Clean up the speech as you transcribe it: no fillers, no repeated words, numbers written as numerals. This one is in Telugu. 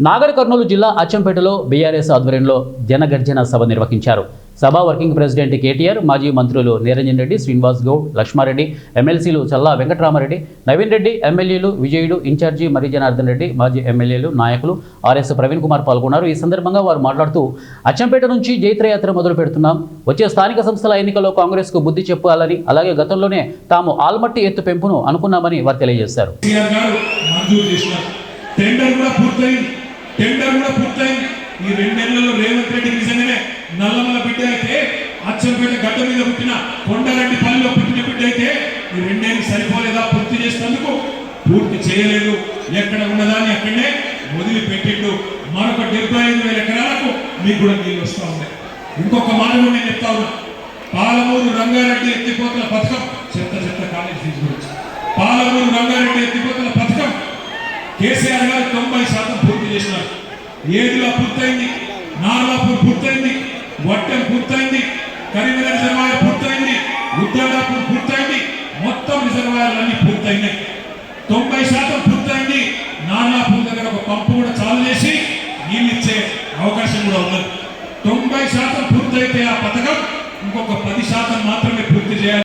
నాగర్ కర్నూలు జిల్లా అచ్చంపేటలో బీఆర్ఎస్ ఆధ్వర్యంలో జనగర్జన సభ నిర్వహించారు. సభ వర్కింగ్ ప్రెసిడెంట్ కేటీఆర్, మాజీ మంత్రులు నిరంజన్ రెడ్డి, శ్రీనివాస్ గౌడ్, లక్ష్మారెడ్డి, ఎమ్మెల్సీలు చల్లా వెంకటరామారెడ్డి, నవీన్ రెడ్డి, ఎమ్మెల్యేలు విజయుడు, ఇన్ఛార్జి మరి జనార్దన్ రెడ్డి, మాజీ ఎమ్మెల్యేలు, నాయకులు ఆర్ఎస్ ప్రవీణ్ కుమార్ పాల్గొన్నారు. ఈ సందర్భంగా వారు మాట్లాడుతూ అచ్చంపేట నుంచి జైత్రయాత్ర మొదలు పెడుతున్నాం. వచ్చే స్థానిక సంస్థల ఎన్నికల్లో కాంగ్రెస్కు బుద్ధి చెప్పాలని, అలాగే గతంలోనే తాము ఆల్మట్టి ఎత్తు పెంపును అనుకున్నామని వారు తెలియజేశారు. టెండర్ కూడా పూర్తయింది. ఈ 2 నెలల్లో రేవంత్ రెడ్డి నిజంగానే నల్లమల బిడ్డ అయితే, అచ్చంపేట గడ్డ మీద పుట్టిన కొండరెడ్డి పల్లిలో పుట్టిన బిడ్డ అయితే ఈ 2 ఏళ్ళు సరిపోలేదా? పూర్తి చేసినందుకు పూర్తి చేయలేదు. ఎక్కడ ఉన్నదాన్ని అక్కడనే వదిలిపెట్టిండు. మరొక 75,000 ఎకరాలకు మీకు కూడా నీళ్ళు వస్తూ ఉన్నాయి. ఇంకొక మాట కూడా నేను చెప్తా ఉన్నా. పాలమూరు రంగారెడ్డి ఎత్తిపోతల పథకం, చెత్త కాలేజ్ ఫీజు గురించి, పాలమూరు రంగారెడ్డి ఎత్తిపోతల పథకం కేసీఆర్ గారు 90% పూర్తి చేసినారు. ఏదులా పూర్తయింది, నార్లాపూర్ పూర్తయింది, వట్టెం పూర్తయింది, కరీంనగర్ రిజర్వాయర్ పూర్తయింది, ఉత్తరాపూర్ పూర్తయింది. మొత్తం రిజర్వాయర్లన్నీ పూర్తయినాయి. 90% పూర్తయింది. నార్లాపూర్ దగ్గర ఒక పంపు కూడా చాలు చేసి నీళ్ళు ఇచ్చే అవకాశం కూడా ఉన్నది. 90% పూర్తయితే ఆ పథకం ఇంకొక 10% మాత్రమే పూర్తి చేయాలి.